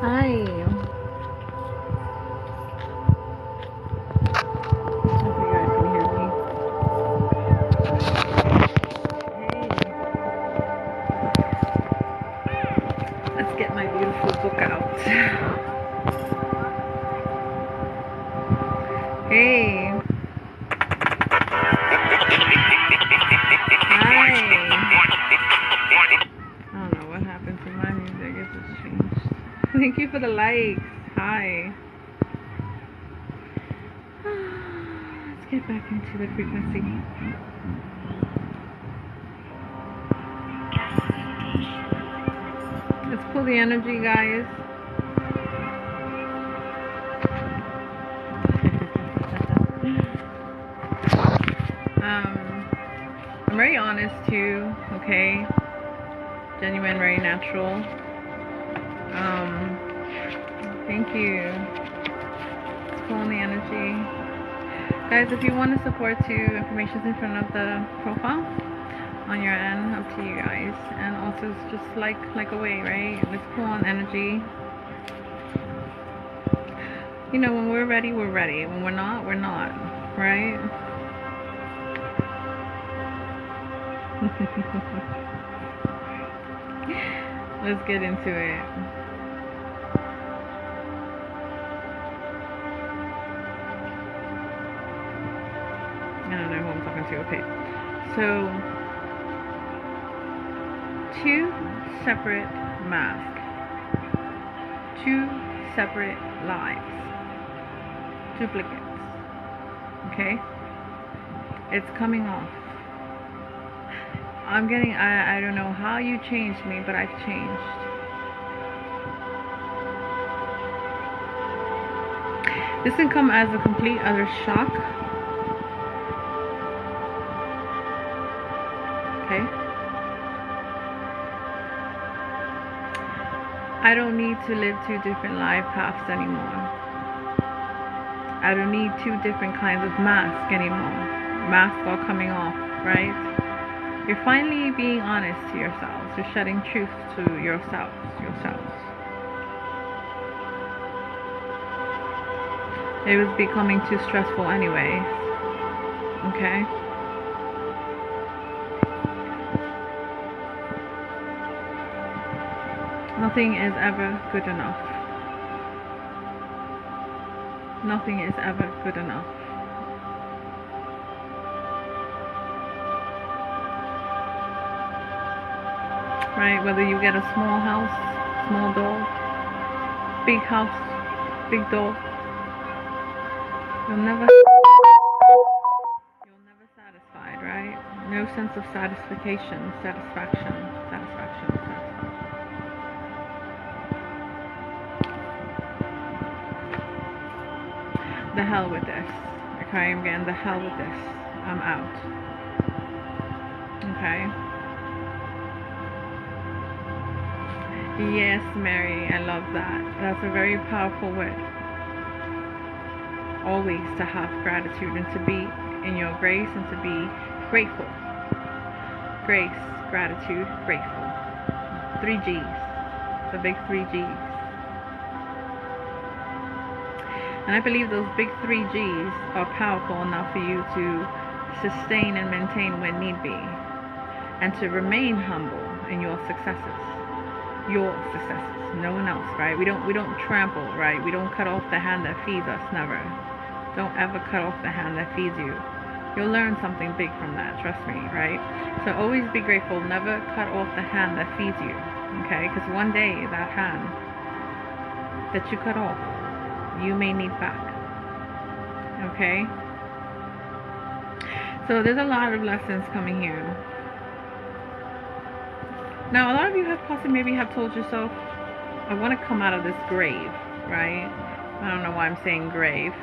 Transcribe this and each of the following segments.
Hi. Hope you guys can hear me. Hey. Let's get my beautiful book out. Hey. Hi. I don't know what happened to my music. It just changed. Thank you for the likes. Hi. Let's get back into the frequency. Let's pull the energy, guys. I'm very honest too, okay? Genuine, very natural. Thank you. Let's pull on the energy. Guys, if you want to support too, information's in front of the profile on your end, up to you guys. And also just like away, right? Let's pull on energy. You know, when we're ready, we're ready. When we're not, right? Let's get into it. I don't know who I'm talking to. Okay. So, two separate masks. Two separate lives. Duplicates. Okay? It's coming off. I'm getting, I don't know how you changed me, but I've changed. This can come as a complete utter shock. Okay? I don't need to live two different life paths anymore. I don't need two different kinds of masks anymore. Masks all coming off, right? You're finally being honest to yourselves. You're shedding truth to yourselves. It was becoming too stressful anyway. Okay? Nothing is ever good enough. Nothing is ever good enough. Right? Whether you get a small house, small dog, big house, big dog, you'll never satisfied, right? No sense of satisfaction. The hell with this. Okay, I'm getting the hell with this. I'm out. Okay. Yes, Mary, I love that. That's a very powerful word. Always to have gratitude and to be in your grace and to be grateful. Grace, gratitude, grateful. 3 G's. The big 3 G's. And I believe those big 3 G's are powerful enough for you to sustain and maintain when need be. And to remain humble in your successes. No one else, right? We don't trample, right? We don't cut off the hand that feeds us, never. Don't ever cut off the hand that feeds you. You'll learn something big from that, trust me, right? So always be grateful, never cut off the hand that feeds you, okay? Because one day that hand that you cut off, you may need back, okay? So there's a lot of lessons coming here. Now, a lot of you have possibly maybe have told yourself, I want to come out of this grave, right? I don't know why I'm saying grave.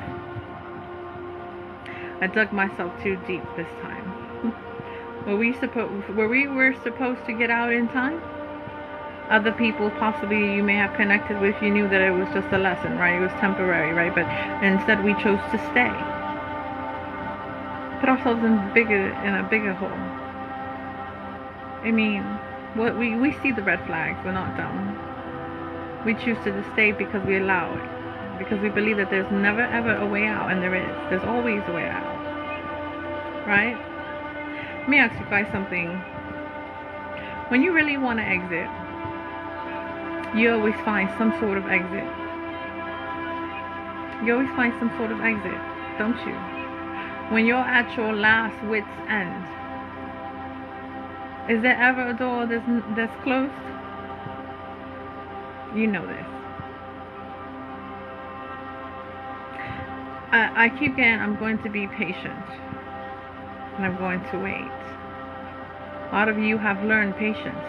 I dug myself too deep this time. Were we were supposed to get out in time? Other people possibly you may have connected with, you knew that it was just a lesson, right? It was temporary, right? But instead we chose to stay. Put ourselves in a bigger hole. I mean, we see the red flags, we're not dumb. We choose to just stay because we allow it. Because we believe that there's never ever a way out, and there is. There's always a way out. Right? Let me ask you guys something. When you really want to exit, you always find some sort of exit. You always find some sort of exit, don't you? When you're at your last wit's end, is there ever a door that's closed? You know this. I keep getting, I'm going to be patient. And I'm going to wait. A lot of you have learned patience.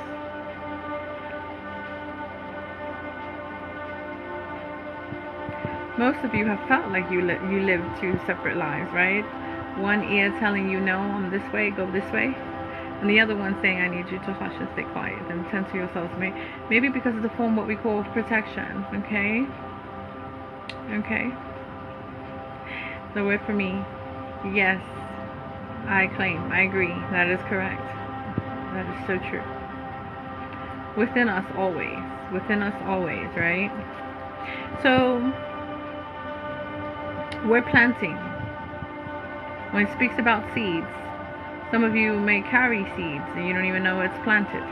Most of you have felt like you live two separate lives, right? One ear telling you, no, I'm this way, go this way. And the other one saying, I need you to hush and stay quiet and tend to yourselves. Maybe because it's a form what we call protection, okay? Okay? The word for me, yes, I claim, I agree, that is correct. That is so true. Within us always, right? So, we're planting. When it speaks about seeds, some of you may carry seeds and you don't even know it's planted.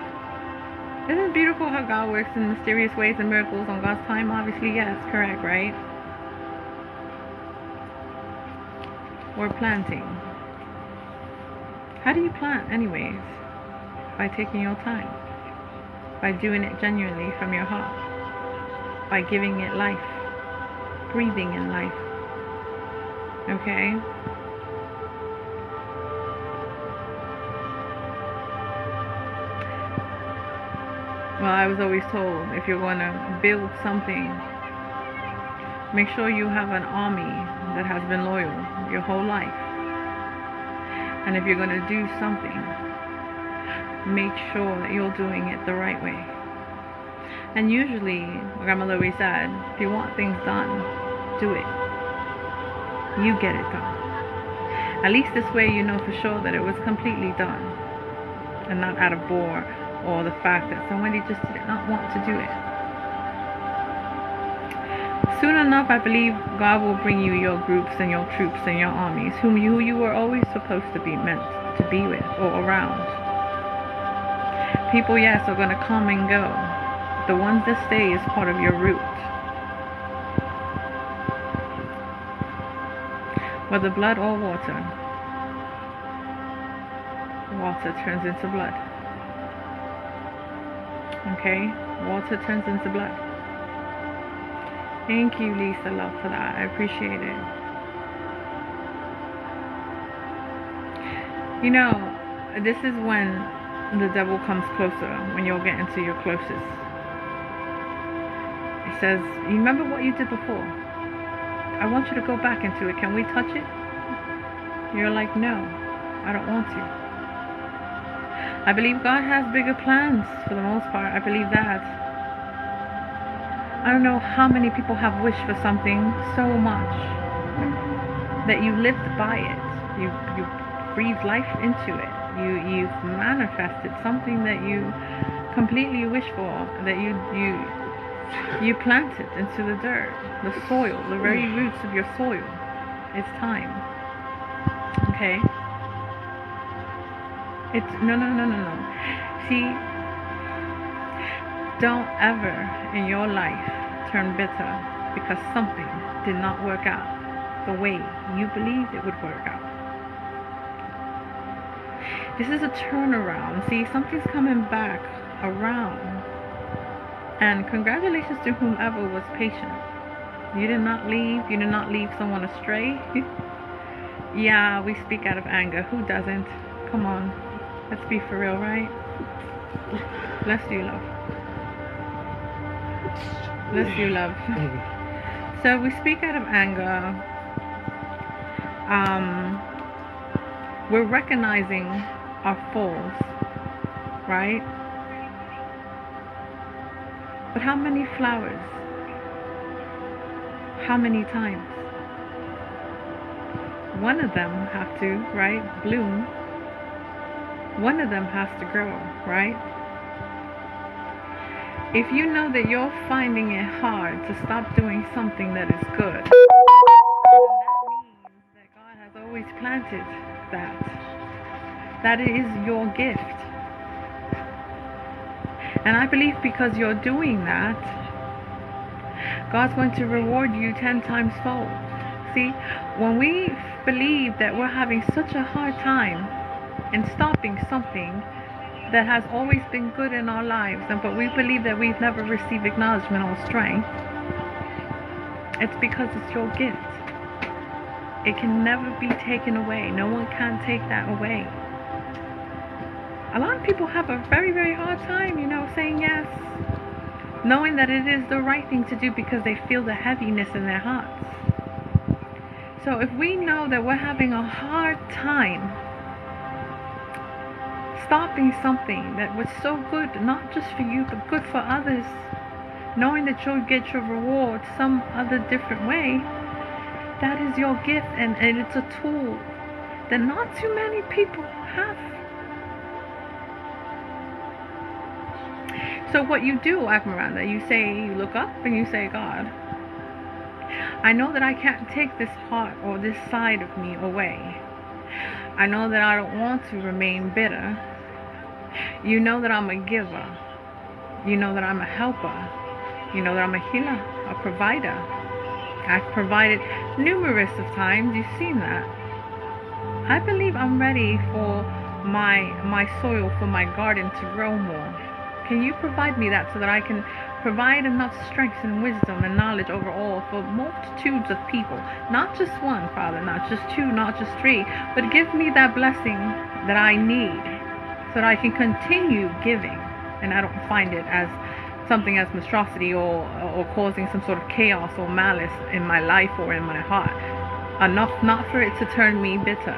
Isn't it beautiful how God works in mysterious ways and miracles on God's time? Obviously, yes, correct, right? We're planting. How do you plant anyways? By taking your time. By doing it genuinely from your heart. By giving it life. Breathing in life. Okay? Well, I was always told, if you're going to build something, make sure you have an army that has been loyal your whole life. And if you're going to do something, make sure that you're doing it the right way. And usually, my grandmother always said, if you want things done, do it. You get it done. At least this way you know for sure that it was completely done. And not out of bore or the fact that somebody just did not want to do it. Soon enough, I believe God will bring you your groups and your troops and your armies, who you were always supposed to be meant to be with or around. People, yes, are going to come and go. The ones that stay is part of your root. Whether blood or water, water turns into blood. Okay? Water turns into blood. Thank you, Lisa, love, for that. I appreciate it. You know, this is when the devil comes closer, when you're getting to your closest. It says, you remember what you did before? I want you to go back into it. Can we touch it? You're like, no, I don't want to. I believe God has bigger plans for the most part. I believe that. I don't know how many people have wished for something so much that you lived by it. You breathed life into it. You've manifested something that you completely wish for, that you planted into the dirt, the soil, the very roots of your soil. It's time. Okay? It's no. See, don't ever in your life turn bitter because something did not work out the way you believed it would work out. This is a turnaround. See, something's coming back around. And congratulations to whomever was patient. You did not leave. You did not leave someone astray. Yeah, we speak out of anger. Who doesn't? Come on. Let's be for real, right? Bless you, love. Bless you, love. So we speak out of anger. We're recognizing our faults, right? But how many flowers? How many times? One of them have to, right, bloom. One of them has to grow, right? If you know that you're finding it hard to stop doing something that is good, then that means that God has always planted that. That is your gift. And I believe because you're doing that, God's going to reward you 10 times fold. See, when we believe that we're having such a hard time in stopping something that has always been good in our lives, but we believe that we've never received acknowledgement or strength, it's because it's your gift. It can never be taken away. No one can take that away. A lot of people have a very, very hard time, saying yes, knowing that it is the right thing to do because they feel the heaviness in their hearts. So if we know that we're having a hard time stopping something that was so good, not just for you, but good for others, knowing that you'll get your reward some other different way, that is your gift, and it's a tool that not too many people have. So what you do, Esmeralda, you look up and you say, God, I know that I can't take this part or this side of me away. I know that I don't want to remain bitter. You know that I'm a giver. You know that I'm a helper. You know that I'm a healer, a provider. I've provided numerous of times. You've seen that. I believe I'm ready for my soil, for my garden to grow more. Can you provide me that so that I can provide enough strength and wisdom and knowledge overall for multitudes of people? Not just one, Father, not just two, not just three, but give me that blessing that I need so that I can continue giving and I don't find it as something as monstrosity or causing some sort of chaos or malice in my life or in my heart. Enough not for it to turn me bitter.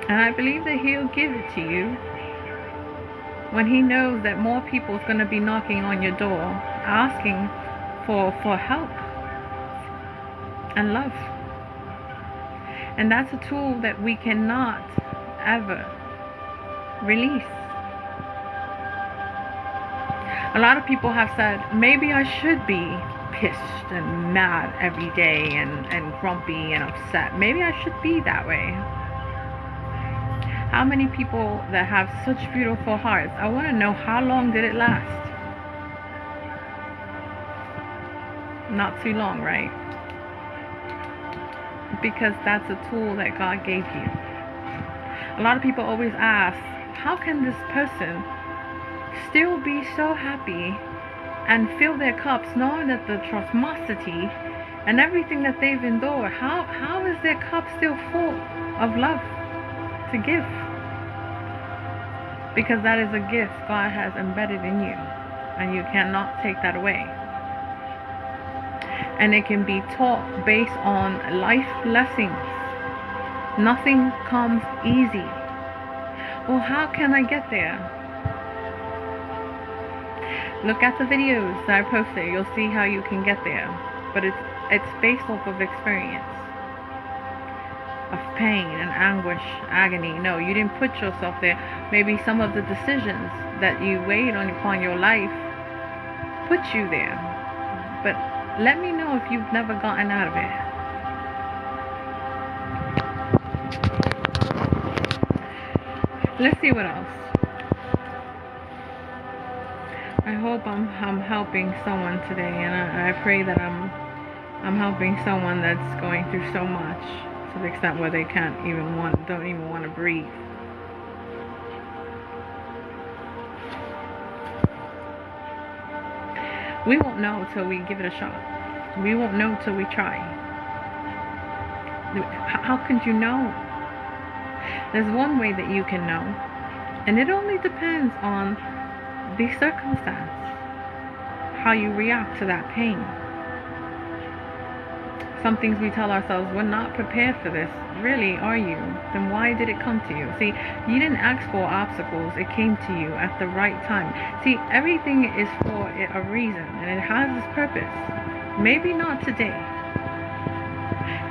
And I believe that He'll give it to you when He knows that more people is going to be knocking on your door, asking for help and love. And that's a tool that we cannot ever release. A lot of people have said, maybe I should be pissed and mad every day and grumpy and upset. Maybe I should be that way. How many people that have such beautiful hearts, I want to know, how long did it last? Not too long, right? Because that's a tool that God gave you. A lot of people always ask, how can this person still be so happy and fill their cups knowing that the traumatity and everything that they've endured, how is their cup still full of love to give? Because that is a gift God has embedded in you, and you cannot take that away. And it can be taught based on life lessons. Nothing comes easy. Well, how can I get there? Look at the videos that I posted. You'll see how you can get there. But it's based off of experience, of pain and anguish, agony. No, you didn't put yourself there. Maybe some of the decisions that you weighed upon your life put you there. But let me know if you've never gotten out of it. Let's see what else. I hope I'm helping someone today, and I pray that I'm helping someone that's going through so much, to the extent where they don't even want to breathe. We won't know till we give it a shot. We won't know till we try. How can you know? There's one way that you can know, and it only depends on the circumstance, how you react to that pain. Some things we tell ourselves, we're not prepared for this. Really, are you? Then why did it come to you? See, you didn't ask for obstacles. It came to you at the right time. See, everything is for a reason, and it has its purpose. Maybe not today.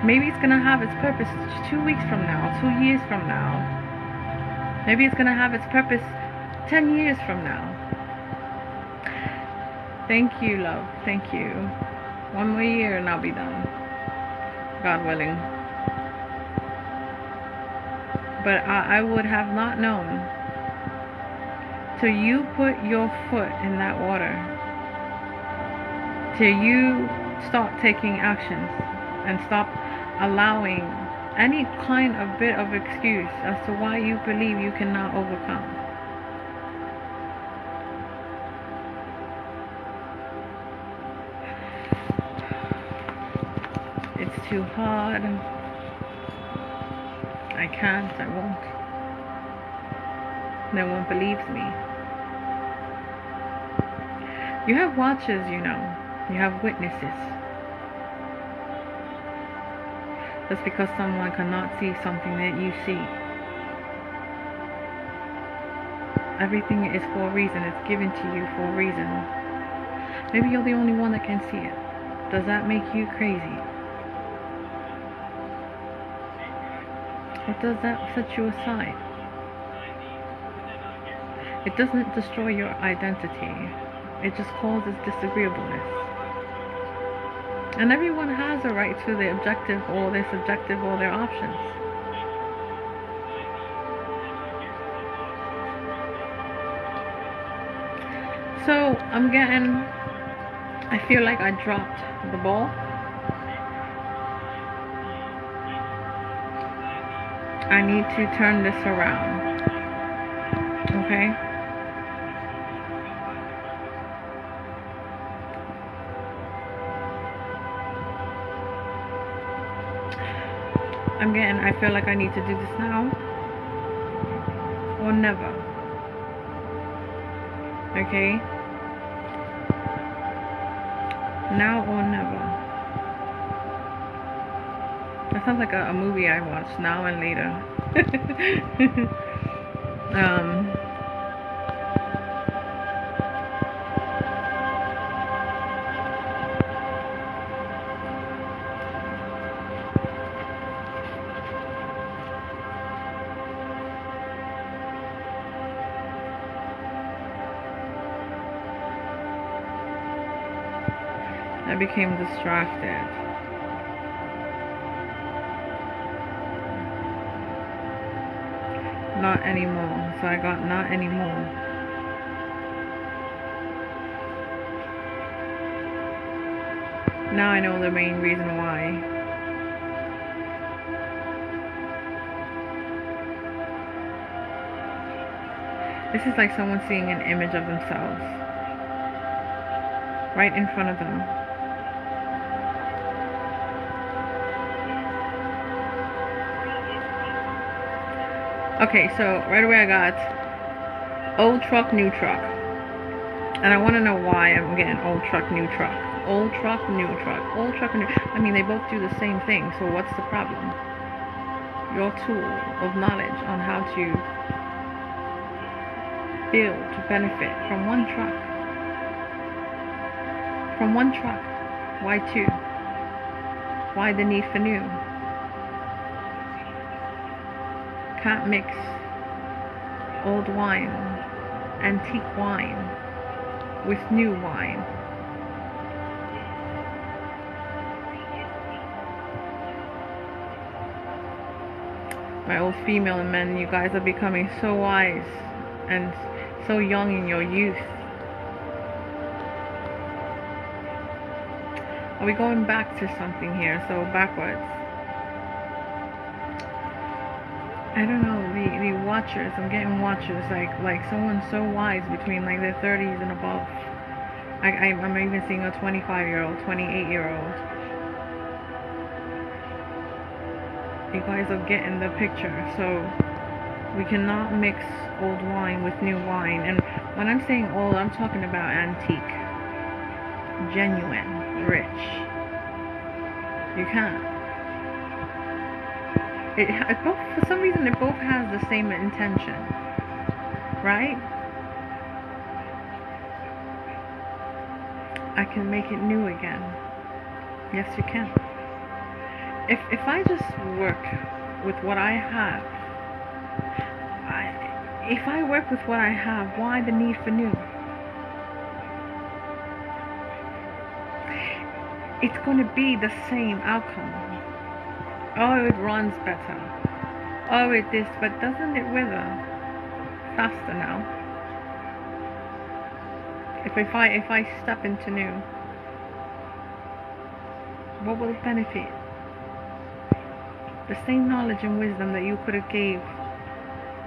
Maybe it's going to have its purpose 2 weeks from now, 2 years from now. Maybe it's going to have its purpose 10 years from now. Thank you, love. Thank you. One more year and I'll be done. God willing. But I would have not known till you put your foot in that water, till you start taking actions and stop allowing any kind of bit of excuse as to why you believe you cannot overcome. It's too hard. I can't, I won't. No one believes me. You have watchers, you know. You have witnesses. That's because someone cannot see something that you see. Everything is for a reason. It's given to you for a reason. Maybe you're the only one that can see it. Does that make you crazy? Or does that set you aside? It doesn't destroy your identity. It just causes disagreeableness. And everyone has a right to their objective or their subjective or their options. So I feel like I dropped the ball. I need to turn this around. Okay? I feel like I need to do this now or never. Okay? Now or never. That sounds like a movie I watched, Now and Later. I became distracted. Not anymore. So I got not anymore. Now I know the main reason why. This is like someone seeing an image of themselves right in front of them. Okay, so right away I got old truck, new truck. And I want to know why I'm getting old truck, new truck. Old truck, new truck. Old truck, new. I mean, they both do the same thing, so what's the problem? Your tool of knowledge on how to build, to benefit from one truck. From one truck. Why two? Why the need for new? Can't mix old wine, antique wine, with new wine. My old female men, you guys are becoming so wise and so young in your youth. Are we going back to something here? So backwards. I don't know, the watchers, I'm getting watchers, like someone so wise between like their 30s and above. I'm even seeing a 25-year-old, 28-year-old. You guys are getting the picture. So we cannot mix old wine with new wine. And when I'm saying old, I'm talking about antique, genuine, rich. You can't. It both, for some reason, it both has the same intention, right? I can make it new again. Yes, you can. If I just work with what I have, if I work with what I have, why the need for new? it's going to be the same outcome. Oh, it runs better. Oh, it this, but doesn't it wither faster now? If I step into new, what will it benefit? The same knowledge and wisdom that you could have gave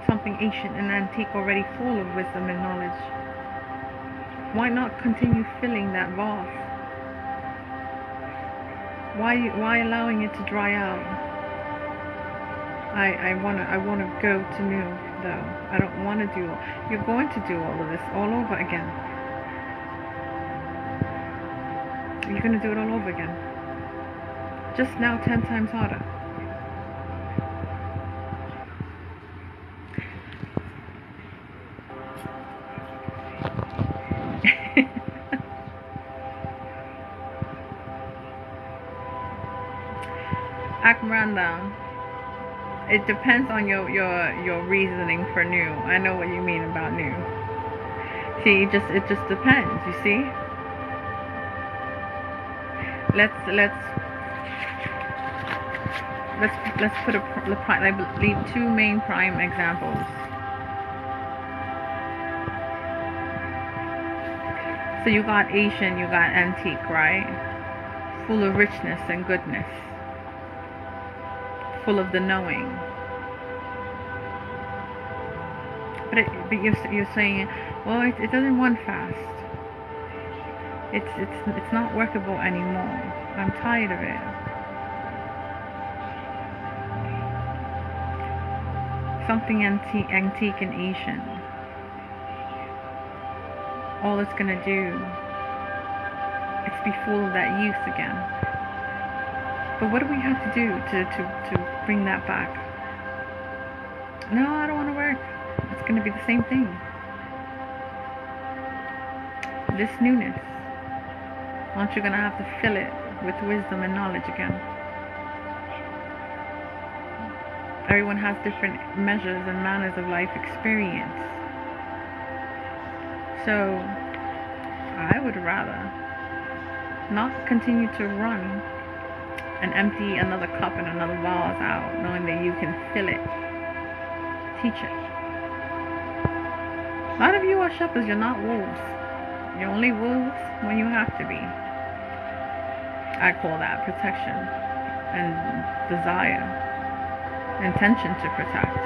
something ancient and antique already full of wisdom and knowledge. Why not continue filling that vase? Why allowing it to dry out? I wanna go to new though. I don't wanna do. You're going to do all of this all over again. You're gonna do it all over again. Just now 10 times harder. Akmranda, it depends on your reasoning for new. I know what you mean about new. See, it just depends. You see. Let's put leave two main prime examples. So you got Asian, you got antique, right? Full of richness and goodness. Full of the knowing. But you're saying, well, it doesn't run fast. It's not workable anymore. I'm tired of it. Something antique and Asian. All it's gonna do is be full of that youth again. But what do we have to do to bring that back? No, I don't want to work. It's gonna be the same thing. This newness. Aren't you gonna have to fill it with wisdom and knowledge again? Everyone has different measures and manners of life experience. So I would rather not continue to run and empty another cup and another vase out, knowing that you can fill it. Teach it. A lot of you are shepherds, you're not wolves. You're only wolves when you have to be. I call that protection and desire, intention to protect.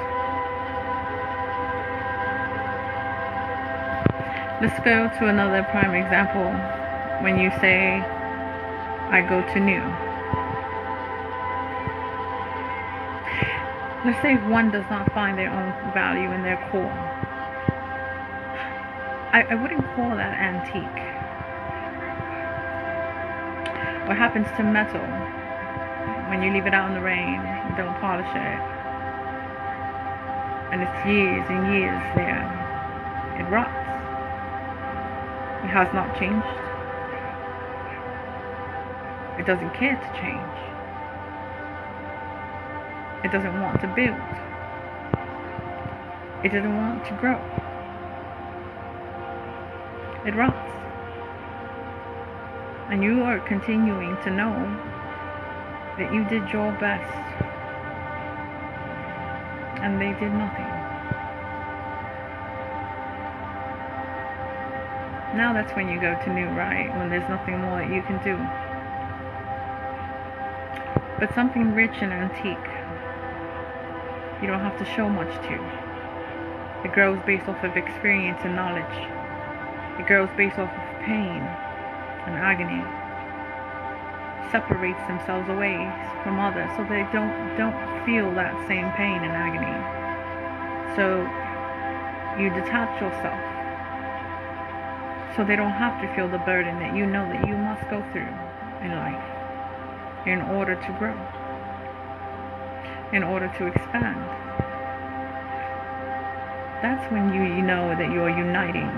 Let's go to another prime example. When you say, I go to new. Let's say one does not find their own value in their core. I wouldn't call that antique. What happens to metal when you leave it out in the rain and don't polish it? And it's years and years there. It rots. It has not changed. It doesn't care to change. It doesn't want to build. It doesn't want to grow. It rots. And you are continuing to know that you did your best and they did nothing. Now that's when you go to new, right? When there's nothing more that you can do. But something rich and antique, you don't have to show much to. It grows based off of experience and knowledge. It grows based off of pain and agony. Separates themselves away from others so they don't feel that same pain and agony. So you detach yourself so they don't have to feel the burden that you know that you must go through in life in order to grow, in order to expand. That's when you know that you're uniting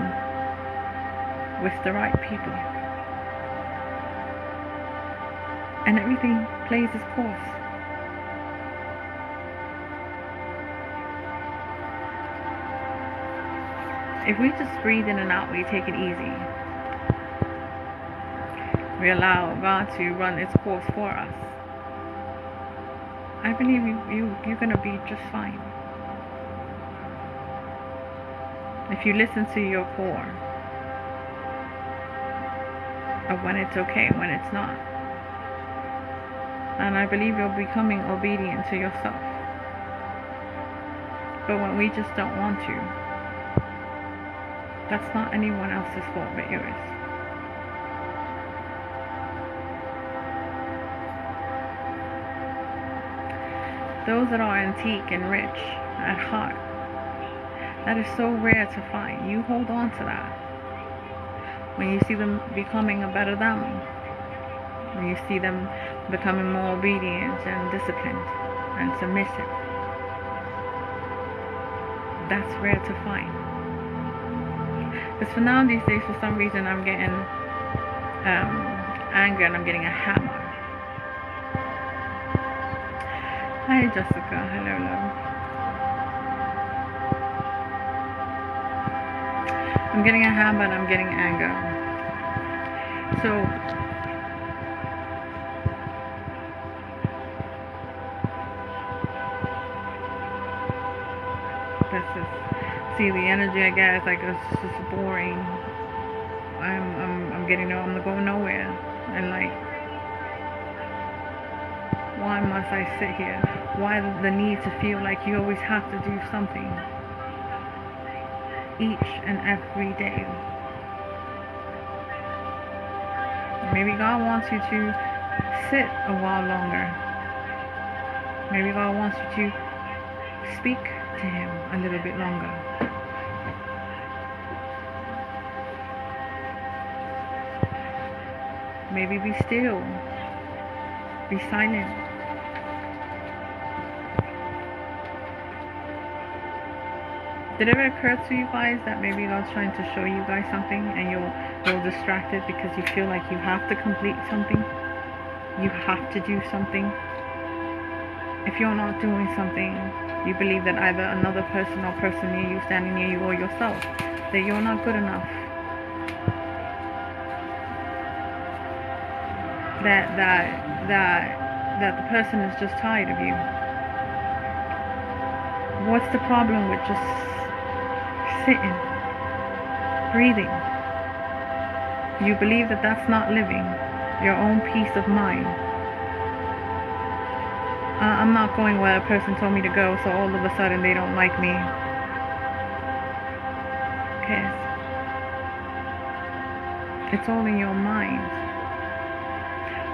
with the right people. And everything plays its course. If we just breathe in and out, we take it easy. We allow God to run its course for us. I believe you're going to be just fine. If you listen to your core of when it's okay, when it's not. And I believe you're becoming obedient to yourself. But when we just don't want to, that's not anyone else's fault but yours. Those that are antique and rich at heart, that is so rare to find. You hold on to that. When you see them becoming a better them, when you see them becoming more obedient and disciplined and submissive, that's rare to find. Because for now, these days, for some reason, I'm getting angry and I'm getting a hammer. Hi, Jessica. Hello, love. I'm getting a hammer and I'm getting anger. So, that's just, see, the energy I get is like, it's just boring. I'm getting no, I'm not going nowhere. And like, why must I sit here? Why the need to feel like you always have to do something each and every day? Maybe God wants you to sit a while longer. Maybe God wants you to speak to Him a little bit longer. Maybe be still. Be silent. Did it ever occur to you guys that maybe God's trying to show you guys something and you're distracted because you feel like you have to complete something? You have to do something. If you're not doing something, you believe that either another person or person near you, standing near you, or yourself, that you're not good enough. That the person is just tired of you. What's the problem with just sitting, breathing? You believe that that's not living your own peace of mind. I'm not going where a person told me to go, so all of a sudden they don't like me. Okay. It's all in your mind.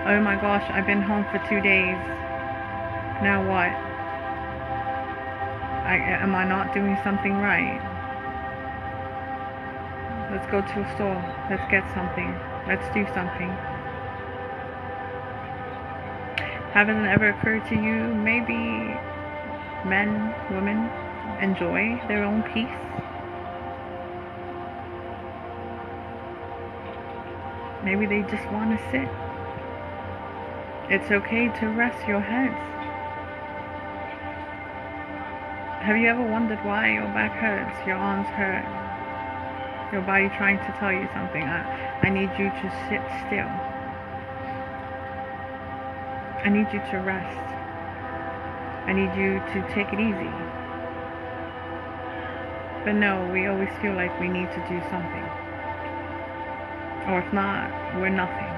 Oh my gosh, I've been home for 2 days. Now what? Am I not doing something right? Let's go to a store. Let's get something. Let's do something. Hasn't it ever occurred to you, maybe men, women enjoy their own peace? Maybe they just want to sit. It's okay to rest your heads. Have you ever wondered why your back hurts, your arms hurt, your body trying to tell you something? I need you to sit still. I need you to rest. I need you to take it easy. But no, we always feel like we need to do something. Or if not, we're nothing.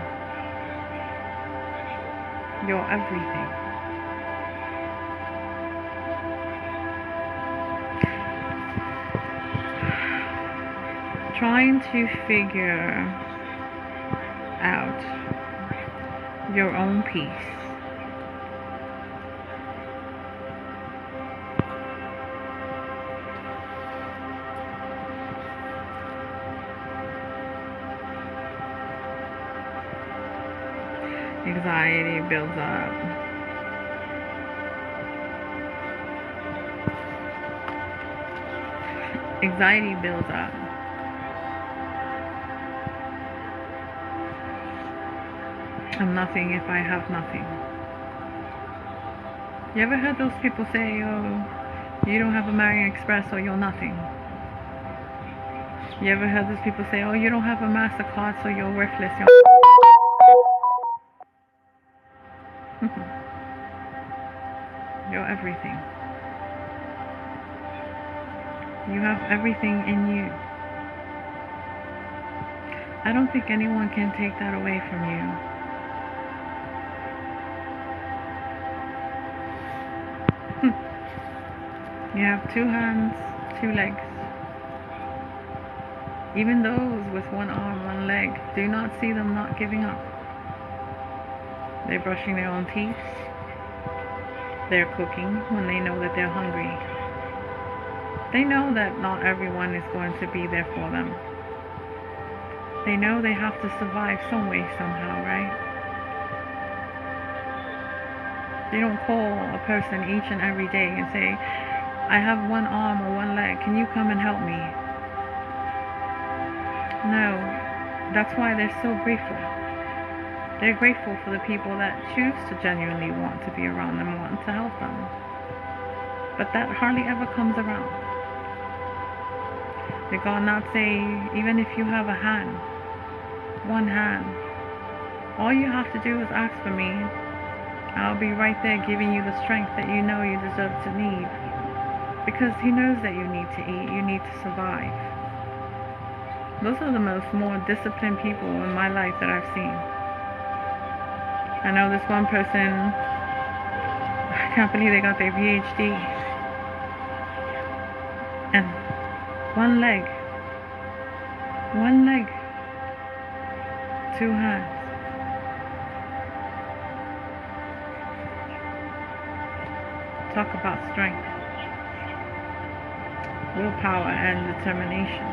You're everything. Trying to figure out your own peace. Anxiety builds up. Anxiety builds up. I'm nothing if I have nothing. You ever heard those people say, oh, you don't have a American Express, so you're nothing? You ever heard those people say, oh, you don't have a MasterCard, so you're worthless? You're everything. You have everything in you. I don't think anyone can take that away from you. You have 2 hands, 2 legs. Even those with 1 arm, 1 leg, do not see them not giving up. They're brushing their own teeth. They're cooking when they know that they're hungry. They know that not everyone is going to be there for them. They know they have to survive some way, somehow, right? They don't call a person each and every day and say, I have 1 arm or 1 leg, can you come and help me? No, that's why they're so grateful. They're grateful for the people that choose to genuinely want to be around them, want to help them. But that hardly ever comes around. Did God not say, even if you have a hand, 1 hand, all you have to do is ask for me. I'll be right there giving you the strength that you know you deserve to need. Because He knows that you need to eat, you need to survive. Those are the more disciplined people in my life that I've seen. I know this one person, I can't believe they got their PhD. And 1 leg, 2 hands. Talk about strength, willpower, and determination.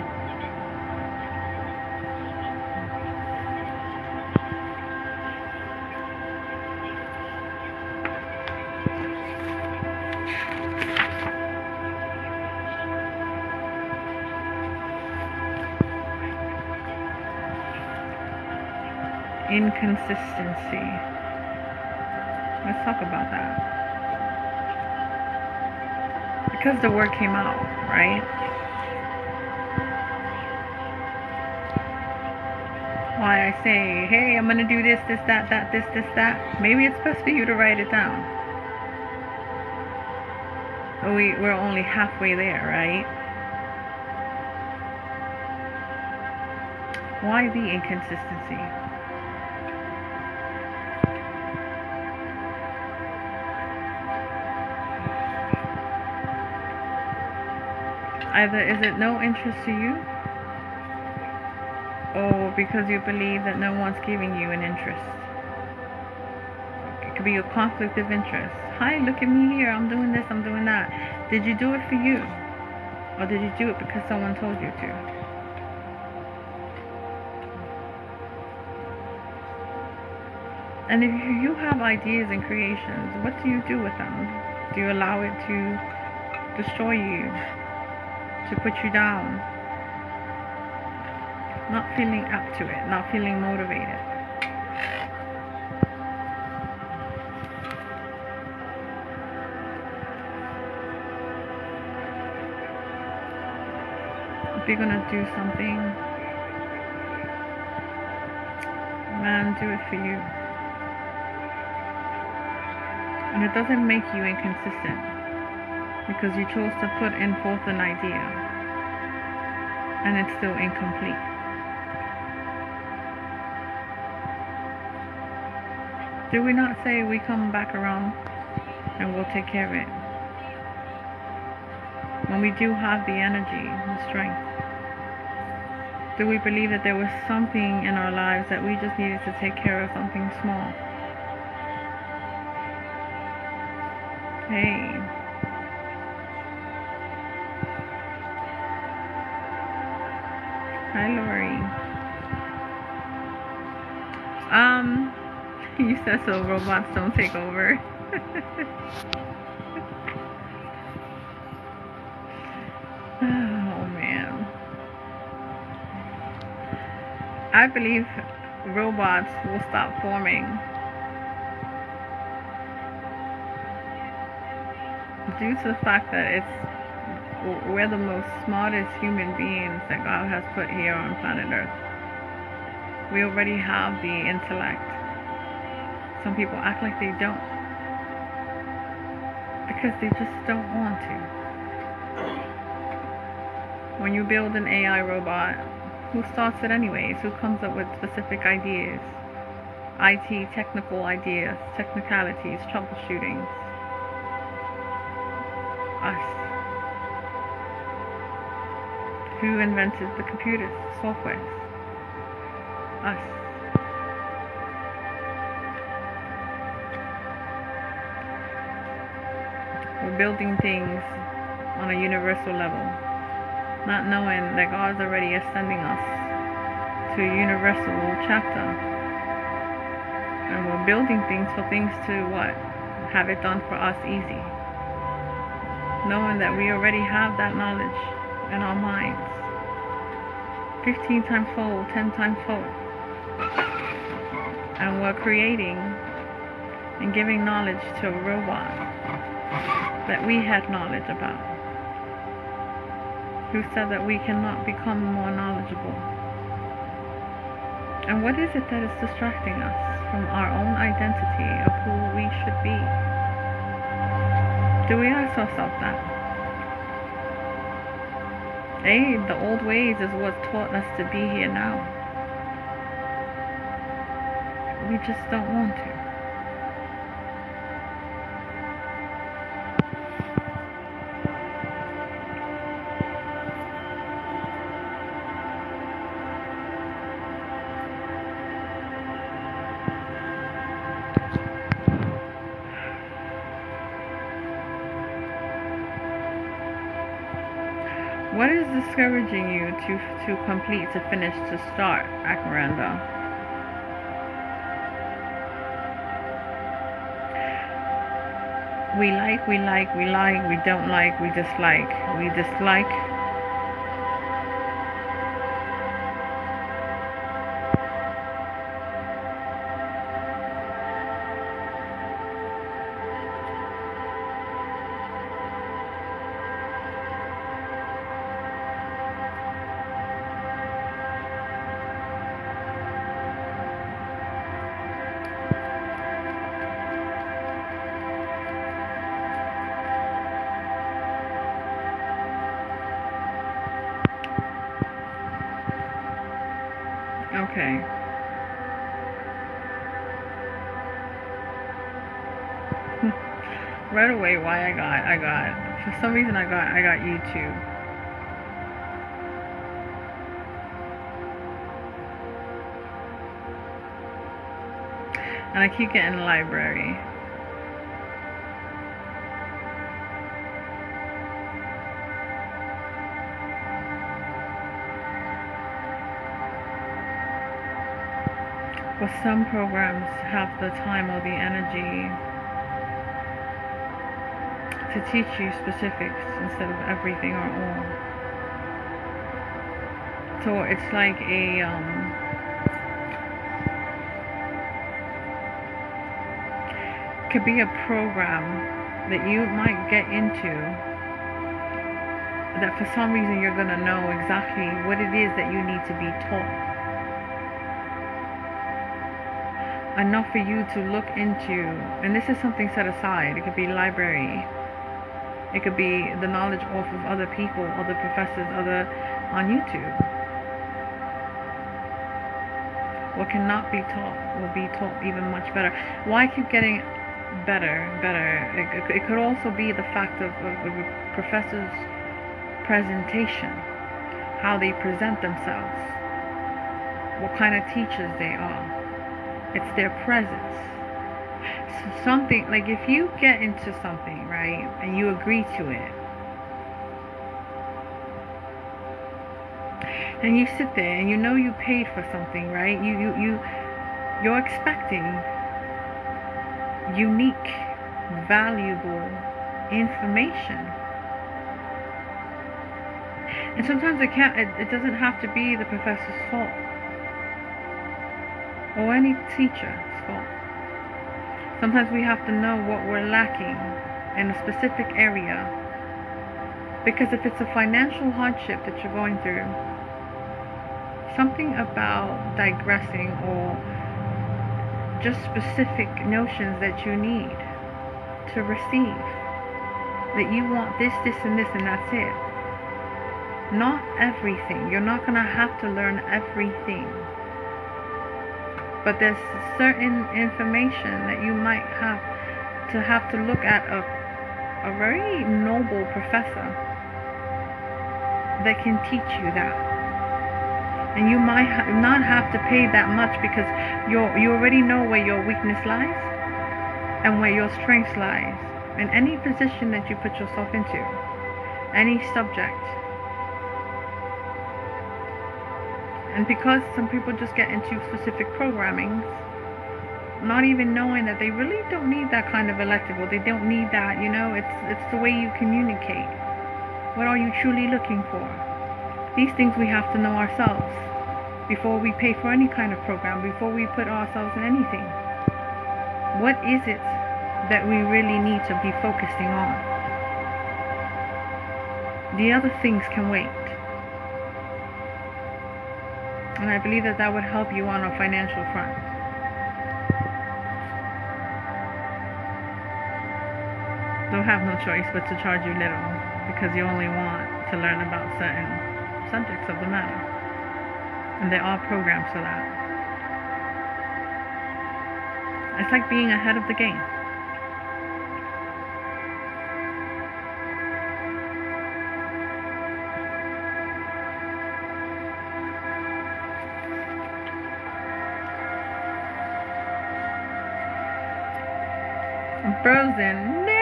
Inconsistency. Let's talk about that. Because the word came out, right? Why I say, hey, I'm gonna do this, that, this, that. Maybe it's best for you to write it down. But we're only halfway there, right? Why the inconsistency? Either is it no interest to you, or because you believe that no one's giving you an interest. It could be a conflict of interest. Hi, look at me here, I'm doing this, I'm doing that. Did you do it for you? Or did you do it because someone told you to? And if you have ideas and creations, what do you do with them? Do you allow it to destroy you? To put you down, not feeling up to it, not feeling motivated. If you're gonna do something, man, do it for you. And it doesn't make you inconsistent, because you chose to put in forth an idea and it's still incomplete. Do we not say we come back around and we'll take care of it? When we do have the energy, the strength, do we believe that there was something in our lives that we just needed to take care of, something small? Hey. Hi, Lori. You said so robots don't take over. Oh, man. I believe robots will stop forming due to the fact that we're the most smartest human beings that God has put here on planet Earth. We already have the intellect. Some people act like they don't, because they just don't want to. When you build an AI robot, who starts it anyways? Who comes up with specific ideas? IT, technical ideas, technicalities, troubleshootings. Us. Who invented the computers, softwares? Us. We're building things on a universal level, not knowing that God's already ascending us to a universal chapter. And we're building things for things to what? Have it done for us easy. Knowing that we already have that knowledge in our minds. 15 times fold, 10 times fold. And we're creating and giving knowledge to a robot that we had knowledge about. Who said that we cannot become more knowledgeable? And what is it that is distracting us from our own identity of who we should be? Do we ask ourselves that? The old ways is what taught us to be here now. We just don't want to. What is discouraging you to complete, to finish, to start, Akaranda? We like, we don't like, we dislike. We dislike. Okay. Right away, why I got, for some reason I got YouTube. And I keep getting the library. But some programs have the time or the energy to teach you specifics instead of everything or all. So it's like could be a program that you might get into that for some reason you're going to know exactly what it is that you need to be taught. Enough for you to look into, and this is something set aside. It could be library. It could be the knowledge off of other people, other professors, other on YouTube. What cannot be taught will be taught even much better. Why keep getting better? It could also be the fact of a professor's presentation, how they present themselves, what kind of teachers they are. It's their presence. So something, like if you get into something, right, and you agree to it, and you sit there and you know you paid for something, right? You're expecting unique, valuable information. And sometimes it doesn't have to be the professor's fault or any teacher's fault. Sometimes we have to know what we're lacking in a specific area, because if it's a financial hardship that you're going through, something about digressing or just specific notions that you need to receive. That you want this, and this, and that's it. Not everything. You're not going to have to learn everything. But there's certain information that you might have to look at a very noble professor that can teach you that. And you might not have to pay that much, because you already know where your weakness lies and where your strength lies in any position that you put yourself into, any subject. And because some people just get into specific programming, not even knowing that they really don't need that kind of elective, or they don't need that, it's the way you communicate. What are you truly looking for? These things we have to know ourselves before we pay for any kind of program, before we put ourselves in anything. What is it that we really need to be focusing on? The other things can wait. And I believe that would help you on a financial front. They'll have no choice but to charge you little, because you only want to learn about certain subjects of the matter. And there are programs for that. It's like being ahead of the game. I'm frozen. No!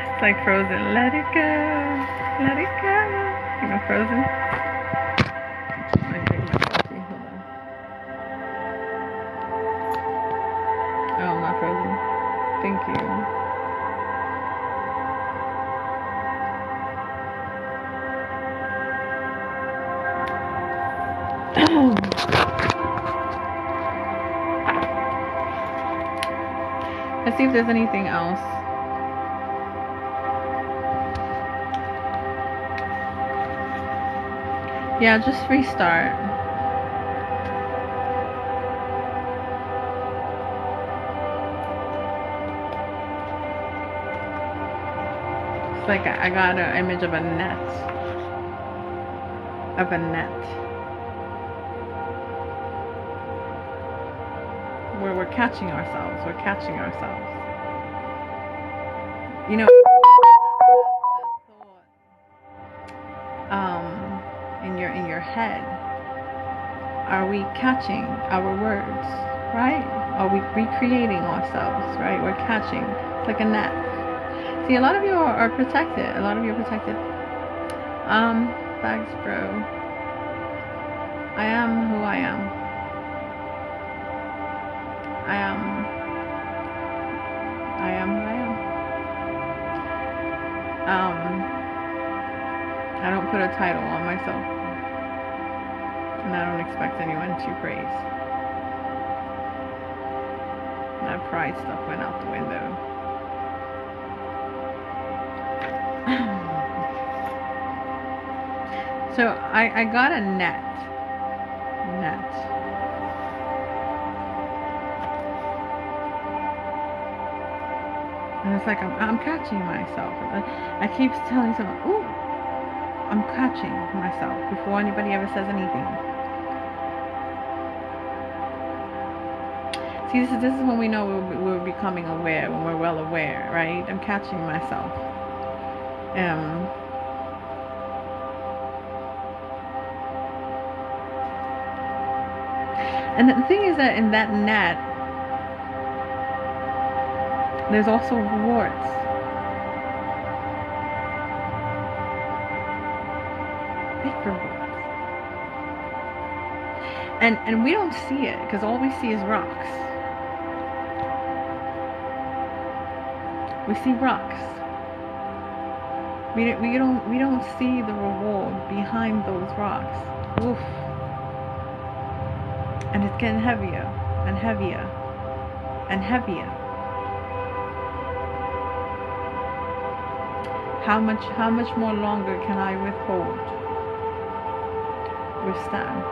It's like Frozen. Let it go. Let it go. Frozen. I take my coffee. Hold on. Oh, I'm not frozen. Thank you. Let's see if there's anything else. Yeah, just restart. It's like I got an image of a net. Where we're catching ourselves. The thought in your head. Are we catching our words, right? Are we recreating ourselves, right? We're catching. It's like a net. See, a lot of you are protected. Thanks, bro. I am who I am. I am who I am. I don't put a title on myself. And I don't expect anyone to praise. That pride stuff went out the window. So I got a net. And it's like I'm catching myself. I keep telling someone, ooh, I'm catching myself before anybody ever says anything. See, this is when we know we're becoming aware, when we're well aware, right? I'm catching myself. And the thing is that in that net, there's also rewards. Big rewards. And we don't see it, because all we see is rocks. We see rocks. We don't see the reward behind those rocks. Oof. And it's getting heavier and heavier and heavier. How much more longer can I withstand?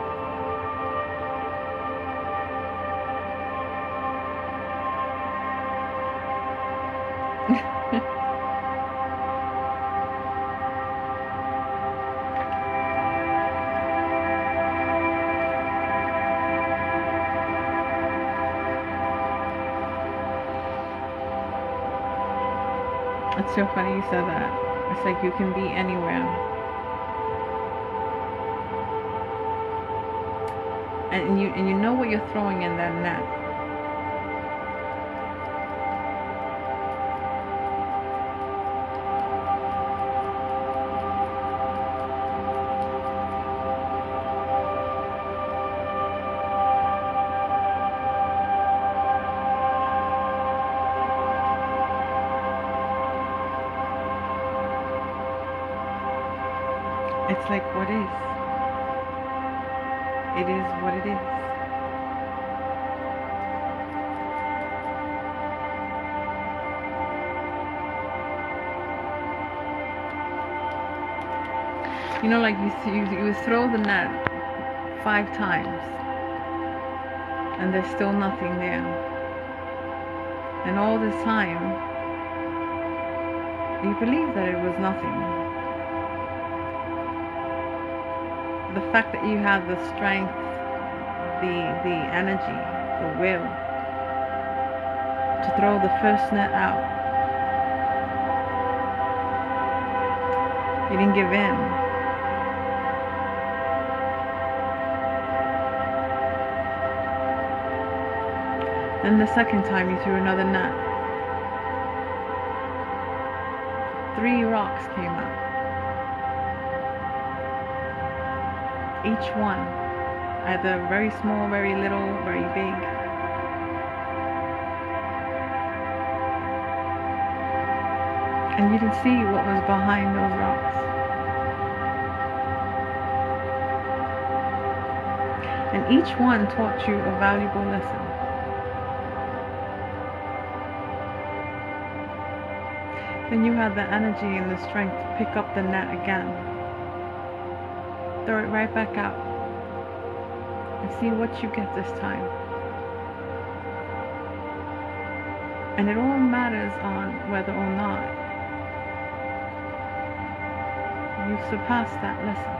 It's so funny you said that. It's like you can be anywhere. And you know what you're throwing in that net. It's like what is. It is what it is. You know, like you throw the net 5 times and there's still nothing there. And all this time, you believe that it was nothing. The fact that you have the strength, the energy, the will to throw the first net out. You didn't give in. Then the second time you threw another net. 3 rocks came out. Each one, either very small, very little, very big. And you didn't see what was behind those rocks. And each one taught you a valuable lesson. Then you had the energy and the strength to pick up the net again. Throw it right back out. And see what you get this time. And it all matters on whether or not you surpassed that lesson.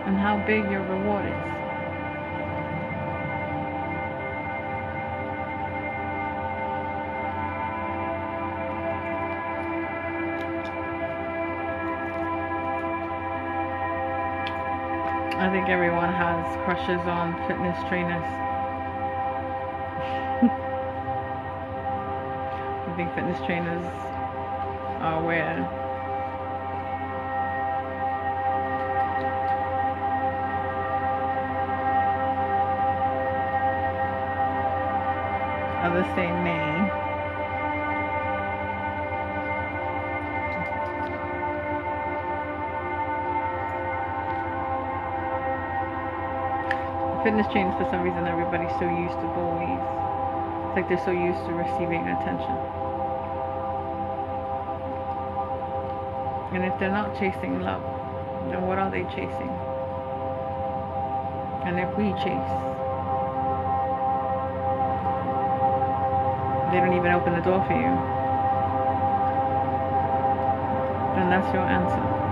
And how big your reward is. I think everyone has crushes on fitness trainers. I think fitness trainers are aware. Others say nay. Fitness trainers, for some reason, everybody's so used to bullies. It's like they're so used to receiving attention. And if they're not chasing love, then what are they chasing? And if we chase, they don't even open the door for you, then that's your answer.